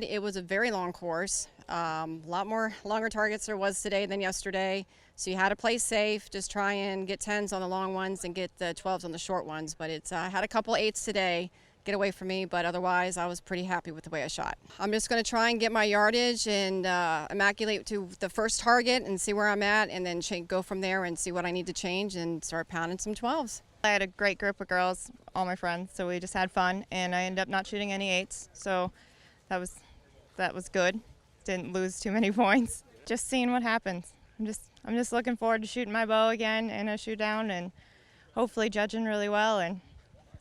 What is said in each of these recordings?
It was a very long course. A lot more longer targets there was today than yesterday. So you had to play safe, just try and get 10s on the long ones and get the 12s on the short ones. But it's I had a couple 8s today get away from me, but otherwise I was pretty happy with the way I shot. I'm just going to try and get my yardage and immaculate to the first target and see where I'm at, and then go from there and see what I need to change and start pounding some 12s. I had a great group of girls, all my friends, so we just had fun, and I ended up not shooting any 8s, so that was good. Didn't lose too many points. Just seeing what happens. I'm just looking forward to shooting my bow again in a shoot down and hopefully judging really well, and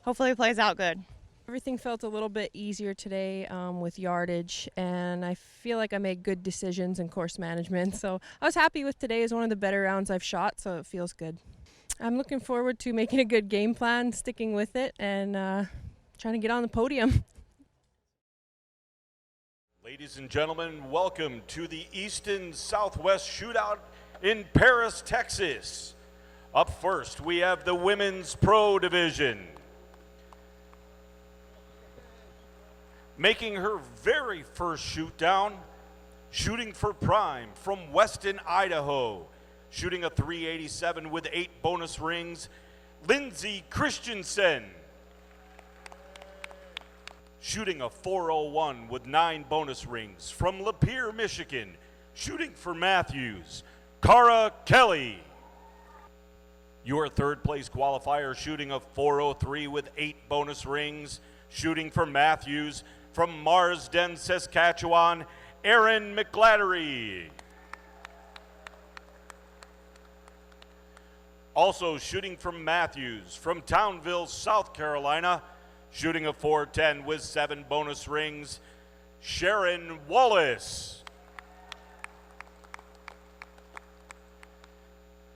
hopefully it plays out good. Everything felt a little bit easier today with yardage, and I feel like I made good decisions in course management. So I was happy with today. It's one of the better rounds I've shot, so it feels good. I'm looking forward to making a good game plan, sticking with it, and trying to get on the podium. Ladies and gentlemen, welcome to the Easton Southwest Shootout in Paris, Texas. Up first, we have the Women's Pro Division. Making her very first shoot down, shooting for Prime from Weston, Idaho. Shooting a 387 with 8 bonus rings, Lindsay Christensen. Shooting a 401 with 9 bonus rings from Lapeer, Michigan. Shooting for Matthews, Cara Kelly. Your third place qualifier shooting a 403 with 8 bonus rings. Shooting for Matthews from Marsden, Saskatchewan, Erin McGlattery. Also shooting from Matthews from Townville, South Carolina, shooting a 410 with 7 bonus rings, Sharon Wallace.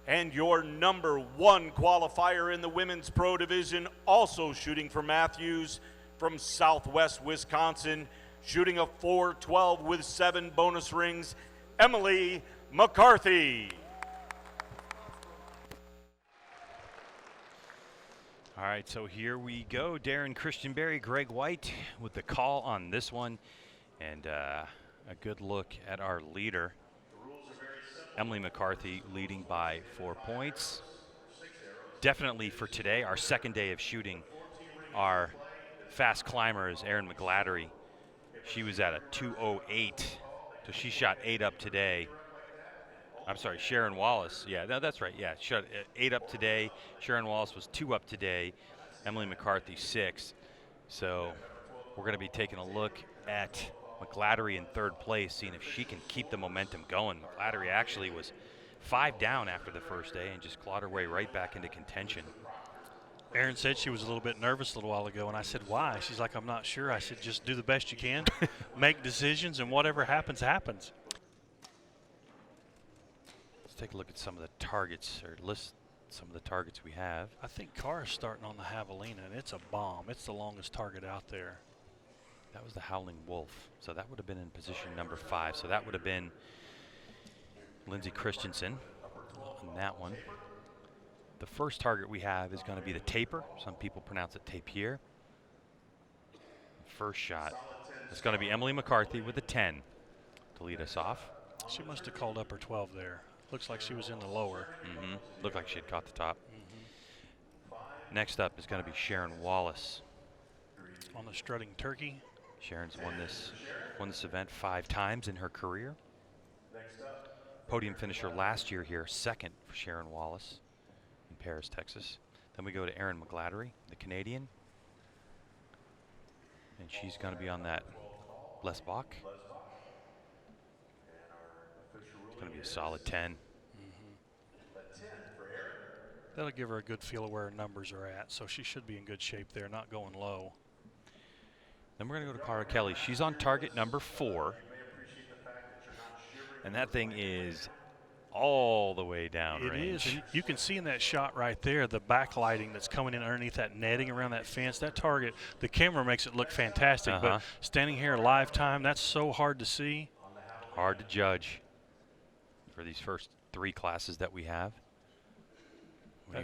And your number 1 qualifier in the Women's Pro Division, also shooting for Matthews from Southwest Wisconsin, shooting a 412 with 7 bonus rings, Emily McCarthy. All right, so here we go. Darren Christianberry, Greg White with the call on this one, and a good look at our leader. Emily McCarthy leading by 4 points. Definitely for today, our second day of shooting, our fast climber is Erin McGlattery. She was at a 208, so she shot 8 up today. I'm sorry, Sharon Wallace. Yeah, no, that's right. Yeah, shot 8 up today. Sharon Wallace was 2 up today. Emily McCarthy 6. So we're going to be taking a look at McGlattery in third place, seeing if she can keep the momentum going. McGlattery actually was 5 down after the first day and just clawed her way right back into contention. Erin said she was a little bit nervous a little while ago, and I said, why? She's like, I'm not sure. I said, just do the best you can, make decisions, and whatever happens, happens. Let's take a look at some of the targets, or list some of the targets we have. I think Cara's starting on the Javelina, and it's a bomb. It's the longest target out there. That was the Howling Wolf, so that would have been in position number 5. So that would have been Lindsay Christensen on that one. The first target we have is going to be the Taper. Some people pronounce it Tapier. First shot is going to be Emily McCarthy with a 10 to lead us off. She must have called up her 12 there. Looks like she was in the lower. Looked like she had caught the top. Next up is going to be Sharon Wallace. On the strutting turkey. Sharon's won this event 5 times in her career. Podium finisher last year here, second for Sharon Wallace in Paris, Texas. Then we go to Erin McGlattery, the Canadian. And she's going to be on that Les Bach. It's going to be a solid 10. That'll give her a good feel of where her numbers are at, so she should be in good shape there, not going low. Then we're going to go to Cara Kelly. She's on target number 4. And that thing is all the way down range. It is. You can see in that shot right there the backlighting that's coming in underneath that netting around that fence. That target, the camera makes it look fantastic, but standing here live time, that's so hard to see. Hard to judge for these first 3 classes that we have.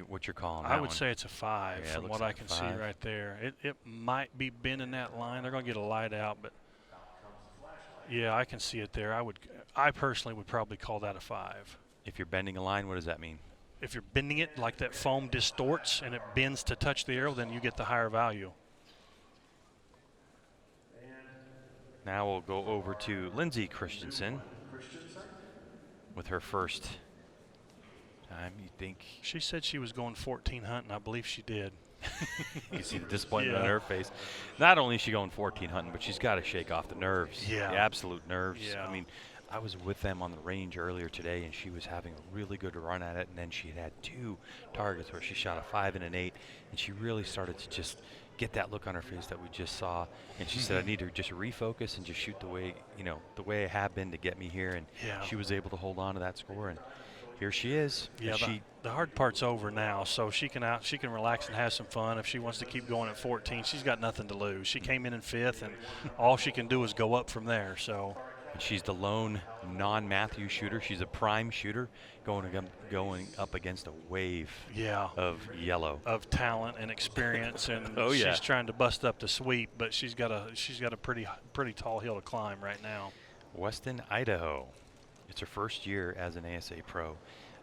What you're calling that I would one? say it's a 5 Yeah, from what I can see right there. It might be bending that line. They're going to get a light out, but Yeah, I can see it there. I personally would probably call that a 5. If you're bending a line, what does that mean? If you're bending it like that foam distorts and it bends to touch the arrow, then you get the higher value. Now we'll go over to Lindsay Christensen with her first time. You think She said she was going 14 hunting. I believe she did. you see the disappointment Yeah. on her face. Not only is she going 14 hunting, but she's got to shake off the nerves. Yeah. The absolute nerves. Yeah. I mean, I was with them on the range earlier today, and she was having a really good run at it, and then she had 2 targets where she shot a 5 and an 8, and she really started to just get that look on her face that we just saw, and she said, I need to just refocus and just shoot the way, the way I have been to get me here, and Yeah. she was able to hold on to that score, and here she is. Yeah, And the hard part's over now, so she can relax and have some fun. If she wants to keep going at 14, she's got nothing to lose. She came in 5th, and all she can do is go up from there. So And she's the lone non-Matthew shooter. She's a prime shooter going up against a wave yeah, of yellow. of talent and experience, and Oh, yeah. she's trying to bust up the sweep, but she's got a pretty tall hill to climb right now. Weston, Idaho. It's her first year as an ASA pro.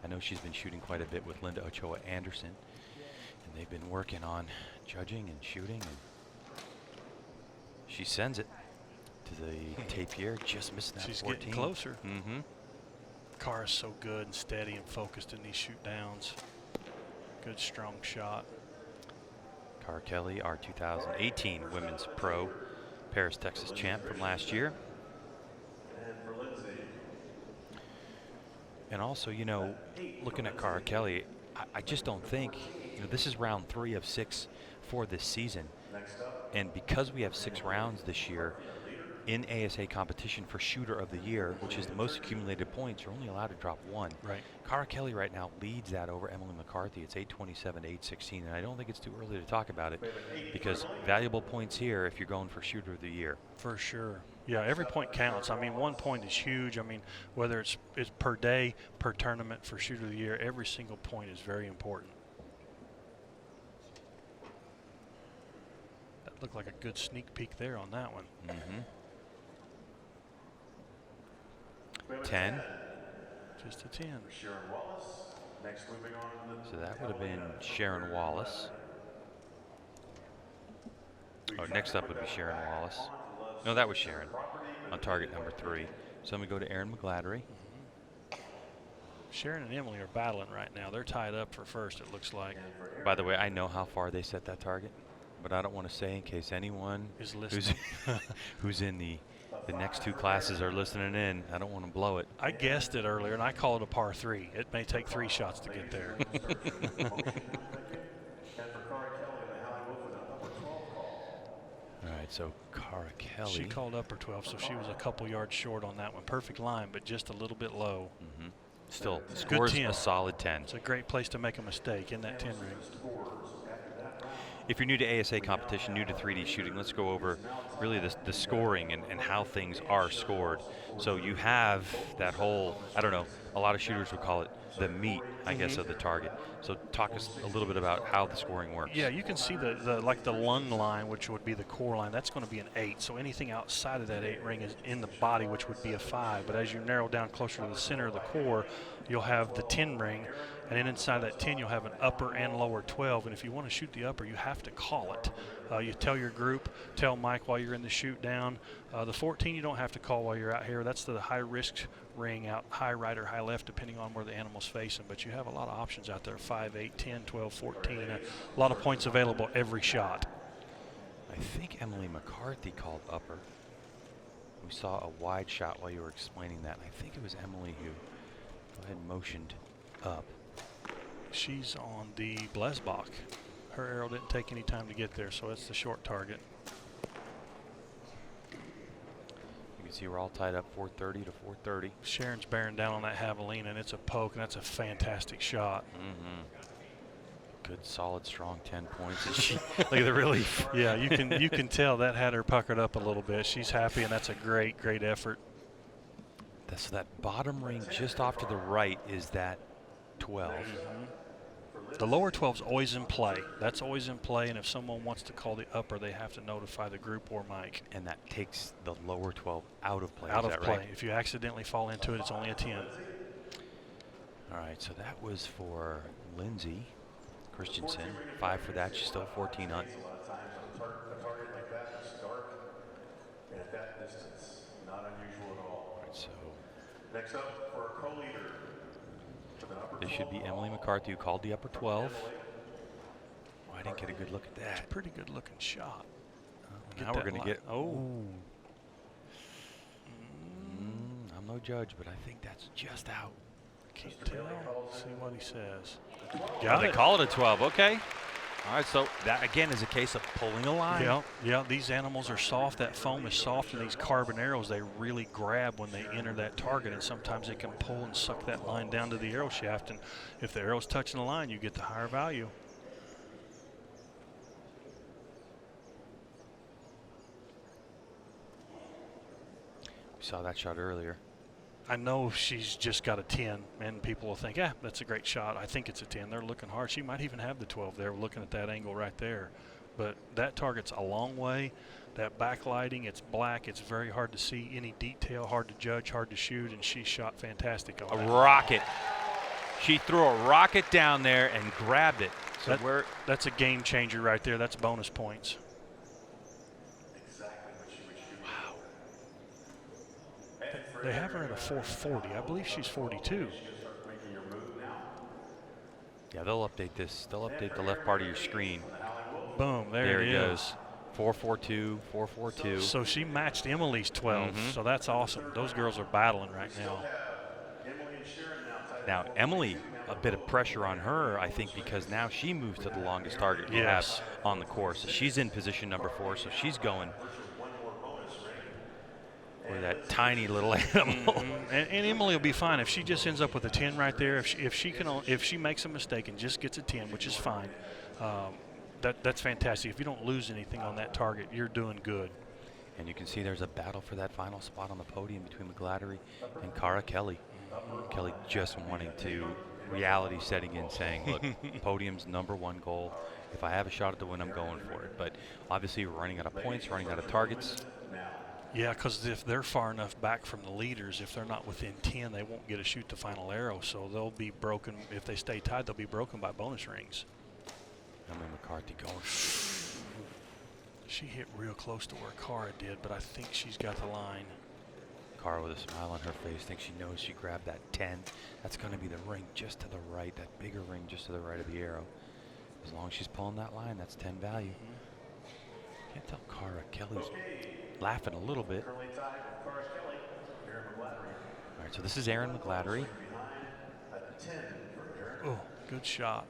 I know she's been shooting quite a bit with Linda Ochoa Anderson, and they've been working on judging and shooting, and she sends it to the tapier, just missing that She's 14. getting closer. Mm-hmm. Cara's so good and steady and focused in these shoot downs. Good strong shot. Cara Kelly, our 2018 Women's Pro Paris, Texas champ from last year. And also, looking at Cara Kelly, I just don't think, this is round 3 of 6 for this season. And because we have 6 rounds this year in ASA competition for Shooter of the Year, which is the most accumulated points, you're only allowed to drop 1. Right. Cara Kelly right now leads that over Emily McCarthy. It's 827 to 816, and I don't think it's too early to talk about it because valuable points here if you're going for Shooter of the Year. For sure. Yeah, every point counts. I mean, 1 point is huge. I mean, whether it's per day, per tournament, for Shooter of the Year, every single point is very important. That looked like a good sneak peek there on that one. Mm-hmm. 10. Just a 10. So that would have been Sharon Wallace. Oh, next up would be Sharon Wallace. No, that was Sharon on target number 3. So I'm going to go to Erin McGladdery. Sharon and Emily are battling right now. They're tied up for first, it looks like. By the way, I know how far they set that target, but I don't want to say in case anyone Is listening. who's in the next 2 classes are listening in. I don't want to blow it. I guessed it earlier, and I call it a par 3. It may take 3 shots to get there. All right, so Cara Kelly. She called upper 12, so she was a couple yards short on that one. Perfect line, but just a little bit low. Mm-hmm. Still, It's a good scores 10. a solid 10. It's a great place to make a mistake in that 10 ring. If you're new to ASA competition, new to 3D shooting, let's go over really the scoring and how things are scored. So you have that whole, I don't know, a lot of shooters would call it the meat, I guess, of the target. So talk us a little bit about how the scoring works. Yeah, you can see the lung line, which would be the core line. That's going to be an 8. So anything outside of that 8 ring is in the body, which would be a 5. But as you narrow down closer to the center of the core, you'll have the 10 ring. And then inside that 10, you'll have an upper and lower 12. And if you want to shoot the upper, you have to call it. You tell your group, tell Mike while you're in the shoot down. The 14, you don't have to call while you're out here. That's the high risk ring out high right or high left, depending on where the animal's facing. But you have a lot of options out there, 5, 8, 10, 12, 14. A lot of points available every shot. I think Emily McCarthy called upper. We saw a wide shot while you were explaining that. I think it was Emily who had motioned up. She's on the Blesbach. Her arrow didn't take any time to get there, so it's the short target. You can see we're all tied up 430 to 430. Sharon's bearing down on that javelina, and it's a poke, and that's a fantastic shot. Mm-hmm. Good, solid, strong 10 points. And she, look at the relief. Yeah, you can tell that had her puckered up a little bit. She's happy, and that's a great effort. So that bottom ring just off to the right is that 12. Mm-hmm. The lower 12's always in play. That's always in play, and if someone wants to call the upper, they have to notify the group or Mike. And that takes the lower 12 out of play. Out Is of that play. right? If you accidentally fall into it, it's only a 10. All right, so that was for Lindsay Christensen. 5 for that. She's still 14 on. Right, so Next up for a co-leader. this should be Emily McCarthy, who called the upper 12. Oh, I didn't get a good look at It's a that. pretty good looking shot. Now we're going to get. Oh. I'm no judge, but I think that's just out. Can't tell. See what he says. Oh, Got they it. call it a 12. Okay. All right, so that again is a case of pulling a line. Yeah, these animals are soft. That foam is soft, and these carbon arrows, they really grab when they enter that target, and sometimes they can pull and suck that line down to the arrow shaft, and if the arrow's touching the line, you get the higher value. We saw that shot earlier. I know she's just got a 10, and people will think, that's a great shot. I think it's a 10. They're looking hard. She might even have the 12 there, looking at that angle right there. But that target's a long way. That backlighting, it's black. It's very hard to see any detail, hard to judge, hard to shoot, and she shot fantastic on A that. rocket. She threw a rocket down there and grabbed it. So That's a game changer right there. That's bonus points. They have her at a 440. I believe she's 42. Yeah, they'll update this. They'll update the left part of your screen. Boom, There there it it goes. is. 442, 442. So she matched Emily's 12, so that's awesome. Those girls are battling right now. Now, Emily, a bit of pressure on her, I think, because now she moves to the longest target you Yes. have on the course. She's in position number 4, so she's going with that tiny little animal. And Emily will be fine if she just ends up with a 10 right there. If she makes a mistake and just gets a 10, which is fine, that's fantastic. If you don't lose anything on that target, you're doing good. And you can see there's a battle for that final spot on the podium between McGladdery and Cara Kelly. Kelly just wanting to, reality setting in, saying, look, podium's #1 goal. If I have a shot at the win, I'm going for it. But obviously we're running out of points, running out of targets. Yeah, because if they're far enough back from the leaders, if they're not within 10, they won't get to shoot the final arrow. So they'll be broken. If they stay tied, they'll be broken by bonus rings. Emily McCarthy going. She hit real close to where Cara did, but I think she's got the line. Cara with a smile on her face, thinks she knows she grabbed that 10. That's going to be the ring just to the right, that bigger ring just to the right of the arrow. As long as she's pulling that line, that's 10 value. Can't tell Cara Kelly's laughing a little bit. All right, so this is Erin McGladdery. Oh, good shot.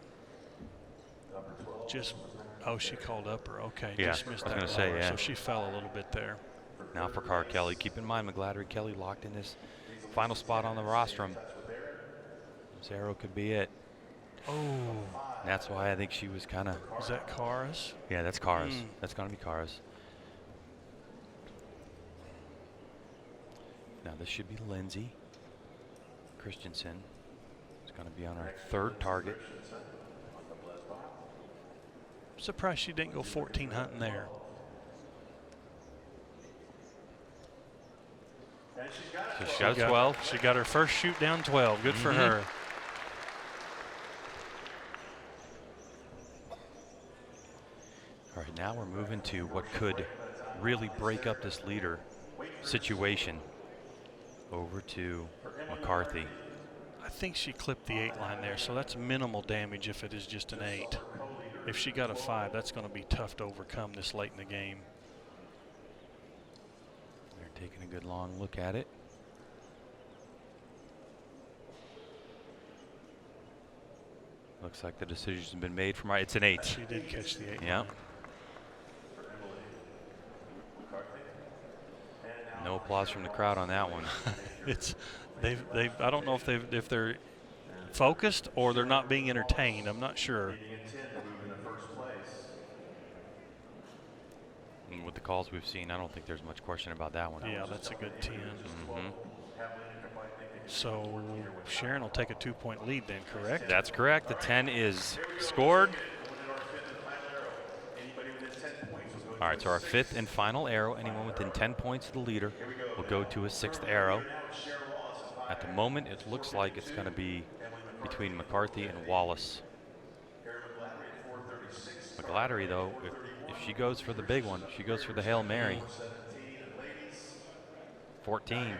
She called upper. Okay, Yeah, just missed I was that gonna say, lower, yeah. so she fell a little bit there. Now for Cara Kelly. Keep in mind, McGladdery Kelly locked in this final spot on the rostrum. This arrow could be it. Oh, And that's why I think she was kind of. is that Cara's? Yeah, that's Cara's. That's going to be Cara's. Now this should be Lindsay Christensen. It's going to be on our 3rd target. Surprised she didn't go 14 hunting there. So she got a 12. She got her first shoot down 12. Good for her. All right, now we're moving to what could really break up this leader situation. Over to McCarthy. I think she clipped the 8 line there, so that's minimal damage if it is just an 8. If she got a 5, that's going to be tough to overcome this late in the game. They're taking a good long look at it. Looks like the decision's been made from right. It's an 8. She did catch the 8 Yeah. line. No applause from the crowd on that one. I don't know if they're focused or they're not being entertained. I'm not sure. And with the calls we've seen, I don't think there's much question about that one. Yeah, that's a good 10. So Sharon will take a 2-point lead then, correct? That's correct. The 10 is scored. All right, so our 5th and final arrow, anyone within 10 points of the leader will go to a 6th arrow. At the moment, it looks like it's going to be between McCarthy and Wallace. McGlattery, though, if she goes for the big one, if she goes for the Hail Mary, 14.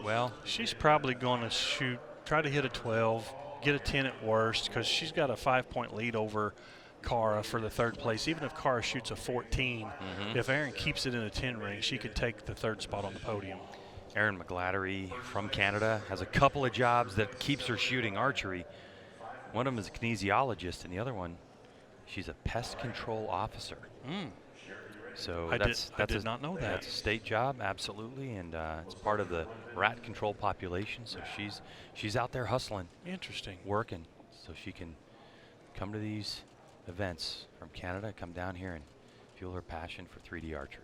Well, she's probably going to try to hit a 12, get a 10 at worst, because she's got a 5-point lead over Cara for the 3rd place. Even if Cara shoots a 14, if Erin keeps it in a 10 ring, she could take the 3rd spot on the podium. Erin McGlattery from Canada has a couple of jobs that keeps her shooting archery. One of them is a kinesiologist, and the other one, she's a pest control officer. So I did not know that. That's a state job, absolutely, and it's part of the rat control population. So she's out there hustling. Interesting. Working, so she can come to these events from Canada, come down here and fuel her passion for 3D archery.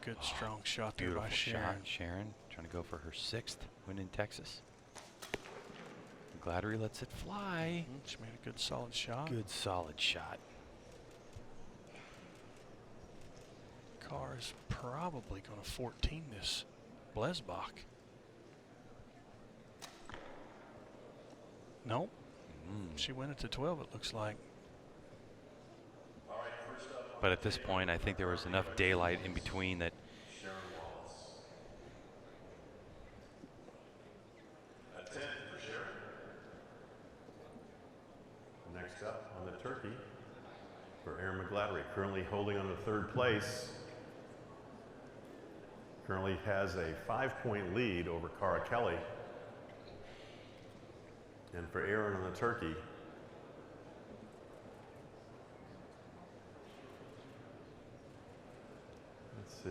Good strong shot there by Sharon. Shot, Sharon trying to go for her 6th win in Texas. Glattery lets it fly. She made a good solid shot. Good solid shot. Carr's probably going to 14 this Blesbach. Nope. She went it to 12, it looks like. But at this point, I think there was enough daylight in between that. Next up on the turkey for Erin McGlattery, currently holding on to 3rd place. Currently has a 5-point lead over Cara Kelly. And for Erin on the turkey, let's see.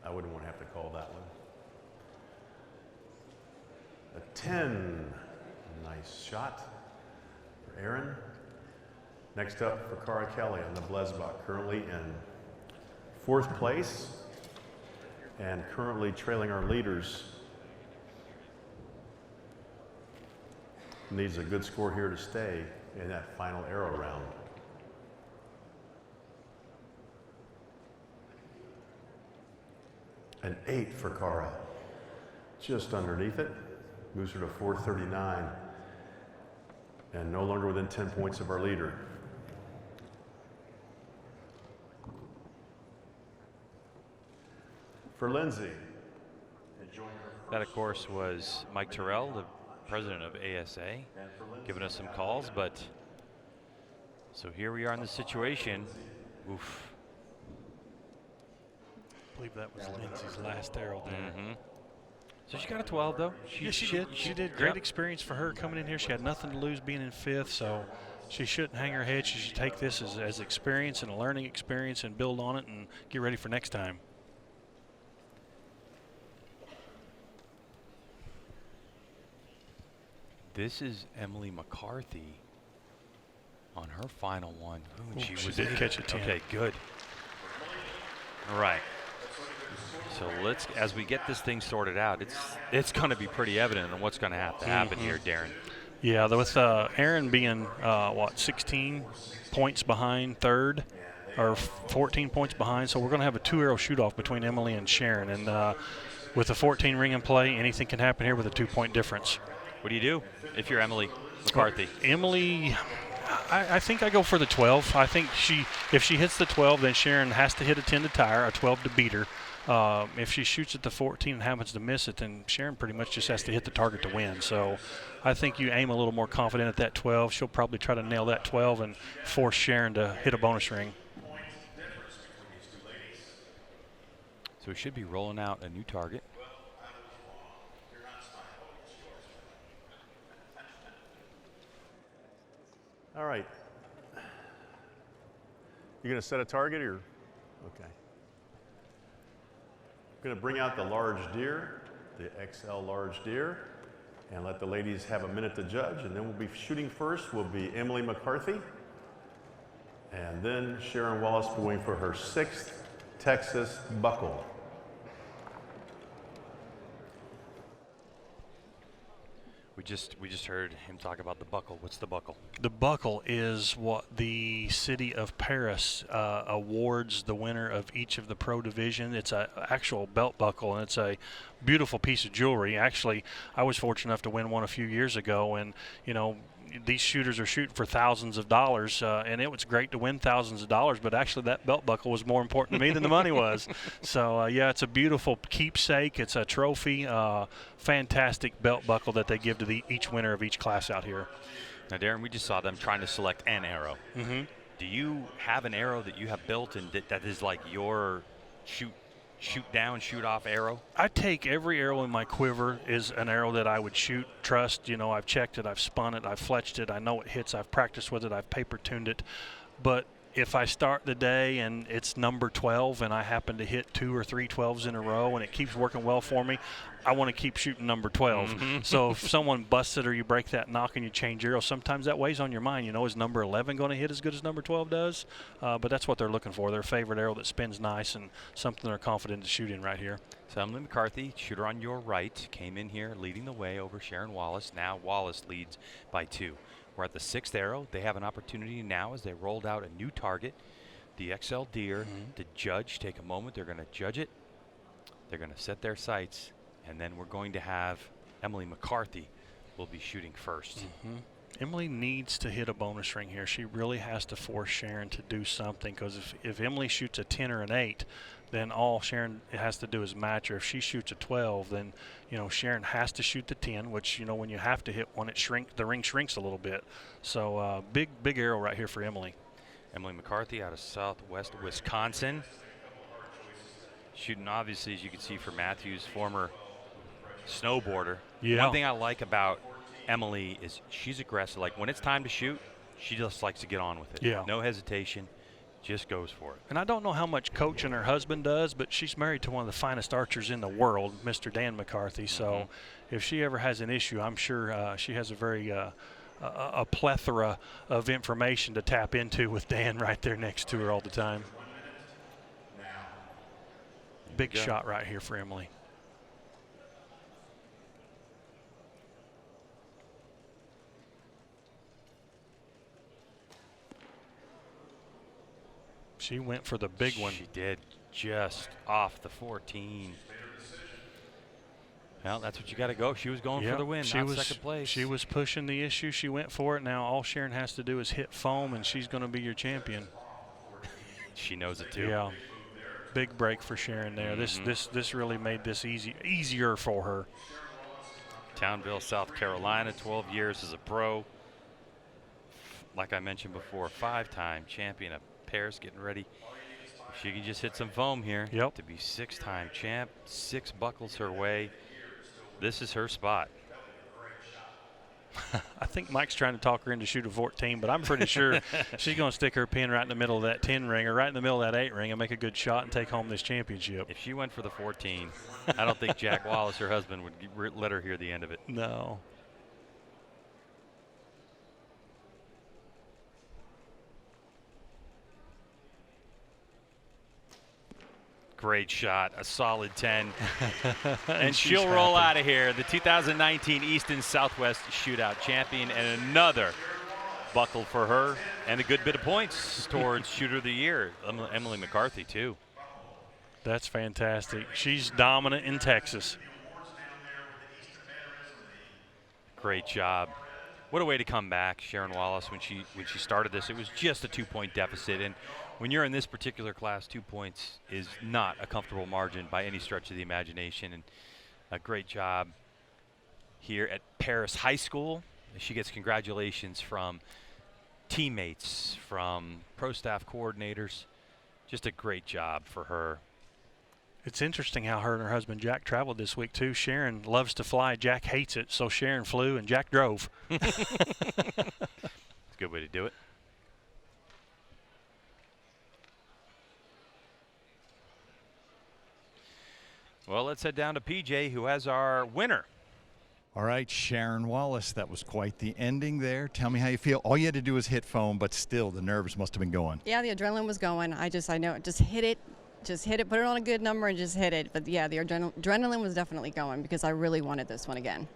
I wouldn't want to have to call that one. A 10. Nice shot for Erin. Next up for Cara Kelly on the Blesbach, currently in 4th place and currently trailing our leaders. Needs a good score here to stay in that final arrow round. An 8 for Cara. Just underneath it. Moves her to 439. And no longer within 10 points of our leader. For Lindsay. That, of course, was Mike Terrell, the president of ASA, giving us some calls. But so here we are in the situation. Oof. I believe that was Lindsay's last arrow there. So she got a 12, though. She did. Great experience for her coming in here. She had nothing to lose being in 5th, so she shouldn't hang her head. She should take this as experience and a learning experience and build on it and get ready for next time. This is Emily McCarthy on her final one. Ooh, she did catch a 10. Okay, good. All right. So let's, as we get this thing sorted out, it's going to be pretty evident on what's going to have to happen here, Darren. Yeah, with Erin being 16 points behind 3rd, or 14 points behind, so we're going to have a 2-arrow shoot-off between Emily and Sharon. And with a 14 ring in play, anything can happen here with a 2-point difference. What do you do if you're Emily McCarthy? Well, Emily, I think I go for the 12. I think if she hits the 12, then Sharon has to hit a 10 to tie her, a 12 to beat her. If she shoots at the 14 and happens to miss it, then Sharon pretty much just has to hit the target to win. So I think you aim a little more confident at that 12. She'll probably try to nail that 12 and force Sharon to hit a bonus ring. So we should be rolling out a new target. All right. You gonna set a target or? Okay. I'm gonna bring out the large deer, the XL large deer. and let the ladies have a minute to judge, and then we'll be shooting first will be Emily McCarthy, and then Sharon Wallace going for her 6th Texas buckle. We just heard him talk about the buckle. What's the buckle? The buckle is what the city of Paris awards the winner of each of the pro division. It's an actual belt buckle, and it's a beautiful piece of jewelry. Actually, I was fortunate enough to win one a few years ago, and you know, these shooters are shooting for thousands of dollars, and it was great to win thousands of dollars, but actually that belt buckle was more important to me than the money was. So yeah, it's a beautiful keepsake. It's a trophy, fantastic belt buckle that they give to each winner of each class out here. Now, Darren, we just saw them trying to select an arrow. Mm-hmm. Do you have an arrow that you have built and that is like your shoot down, shoot off arrow? I take every arrow in my quiver is an arrow that I would shoot, trust. You know, I've checked it, I've spun it, I've fletched it, I know it hits, I've practiced with it, I've paper tuned it. But if I start the day and it's number 12 and I happen to hit 2 or 3 12s in a row and it keeps working well for me, I want to keep shooting number 12. Mm-hmm. So if someone busts it or you break that knock and you change arrow, sometimes that weighs on your mind. You know, is number 11 going to hit as good as number 12 does? But that's what they're looking for. Their favorite arrow that spins nice and something they're confident to shoot in right here. So Emily McCarthy, shooter on your right, came in here leading the way over Sharon Wallace. Now Wallace leads by 2. We're at the 6th arrow. They have an opportunity now as they rolled out a new target, the XL Deer, to judge. Take a moment. They're going to judge it. They're going to set their sights. And then we're going to have Emily McCarthy will be shooting first. Emily needs to hit a bonus ring here. She really has to force Sharon to do something, because if Emily shoots a 10 or an 8, then all Sharon has to do is match her. If she shoots a 12, then you know Sharon has to shoot the 10, which you know when you have to hit one, the ring shrinks a little bit. So big arrow right here for Emily. Emily McCarthy out of Southwest Wisconsin, shooting obviously, as you can see, for Matthews, former snowboarder. Yeah. One thing I like about Emily is she's aggressive. Like when it's time to shoot, she just likes to get on with it. Yeah. No hesitation, just goes for it. And I don't know how much coaching her husband does, but she's married to one of the finest archers in the world, Mr. Dan McCarthy. So if she ever has an issue, I'm sure she has a very a plethora of information to tap into with Dan right there next to her all the time. Big shot right here for Emily. She went for the big one. She did, just off the 14. Well, that's what you got to go. She was going for the win, not second place. She was pushing the issue. She went for it. Now all Sharon has to do is hit foam, and she's going to be your champion. She knows it too. Yeah, big break for Sharon there. This really made this easier for her. Townville, South Carolina, 12 years as a pro. Like I mentioned before, 5-time champion of Paris, getting ready. If she can just hit some foam here to be 6-time champ, 6 buckles her way. This is her spot. I think Mike's trying to talk her into shoot a 14, but I'm pretty sure she's going to stick her pin right in the middle of that 10 ring or right in the middle of that 8 ring and make a good shot and take home this championship. If she went for the 14, I don't think Jack Wallace, her husband, would let her hear the end of it. No. Great shot, a solid 10. And she'll roll out of here, the 2019 Easton Southwest Shootout champion, and another buckle for her, and a good bit of points towards Shooter of the Year, Emily McCarthy, too. That's fantastic. She's dominant in Texas. Great job. What a way to come back, Sharon Wallace. When she started this, it was just a 2-point deficit, and when you're in this particular class, 2 points is not a comfortable margin by any stretch of the imagination. And a great job here at Paris High School. She gets congratulations from teammates, from pro staff coordinators. Just a great job for her. It's interesting how her and her husband Jack traveled this week too. Sharon loves to fly, Jack hates it, so Sharon flew and Jack drove. It's a good way to do it. Well, let's head down to PJ, who has our winner. All right, Sharon Wallace, that was quite the ending there. Tell me how you feel. All you had to do was hit foam, but still the nerves must have been going. Yeah, the adrenaline was going. I know, just hit it, put it on a good number and just hit it. But yeah, the adrenaline was definitely going because I really wanted this one again.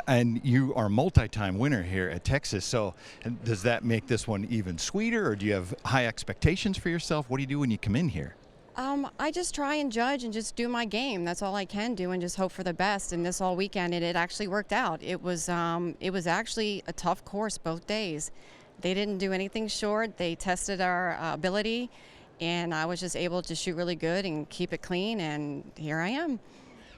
And you are a multi-time winner here at Texas, so does that make this one even sweeter, or do you have high expectations for yourself? What do you do when you come in here? I just try and judge and just do my game. That's all I can do, and just hope for the best. And this all weekend, and it actually worked out. It was actually a tough course both days. They didn't do anything short. They tested our ability, and I was just able to shoot really good and keep it clean. And here I am.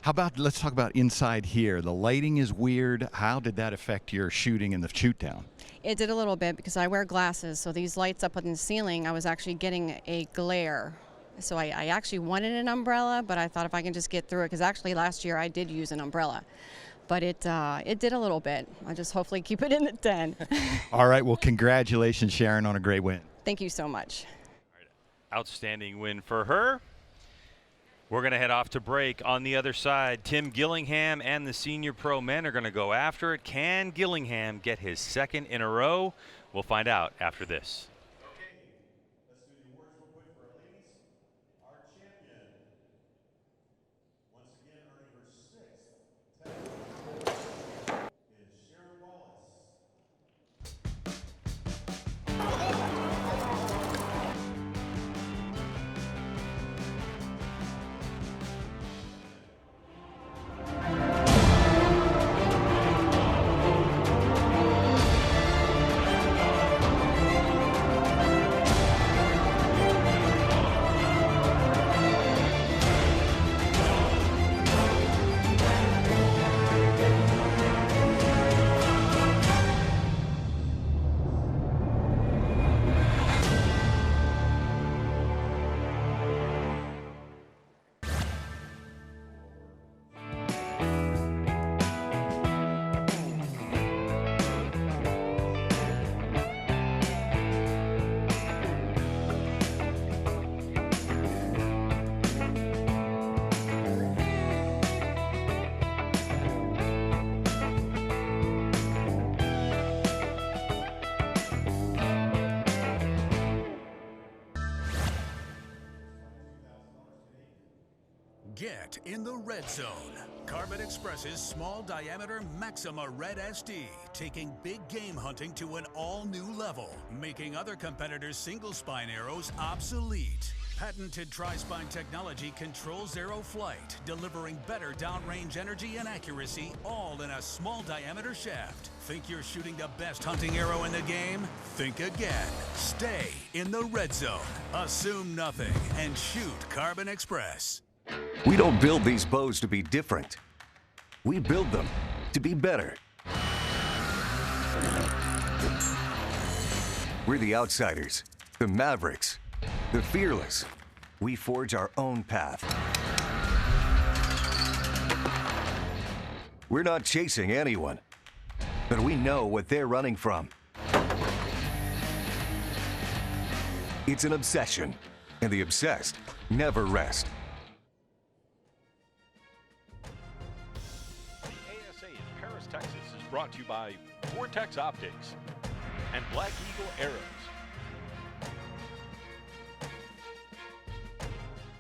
How about, let's talk about inside here. The lighting is weird. How did that affect your shooting in the shoot down? It did a little bit because I wear glasses, so these lights up on the ceiling, I was actually getting a glare. So I actually wanted an umbrella, but I thought if I can just get through it, because actually last year I did use an umbrella. But it did a little bit. I just hopefully keep it in the 10. All right, well, congratulations, Sharon, on a great win. Thank you so much. Outstanding win for her. We're going to head off to break. On the other side, Tim Gillingham and the senior pro men are going to go after it. Can Gillingham get his second in a row? We'll find out after this. Get in the red zone. Carbon Express's small diameter Maxima Red SD, taking big game hunting to an all-new level, making other competitors' single spine arrows obsolete. Patented tri-spine technology controls arrow flight, delivering better downrange energy and accuracy, all in a small diameter shaft. Think you're shooting the best hunting arrow in the game? Think again. Stay in the red zone. Assume nothing and shoot Carbon Express. We don't build these bows to be different. We build them to be better. We're the outsiders, the mavericks, the fearless. We forge our own path. We're not chasing anyone, but we know what they're running from. It's an obsession, and the obsessed never rest. ASA in Paris, Texas is brought to you by Vortex Optics and Black Eagle Arrows.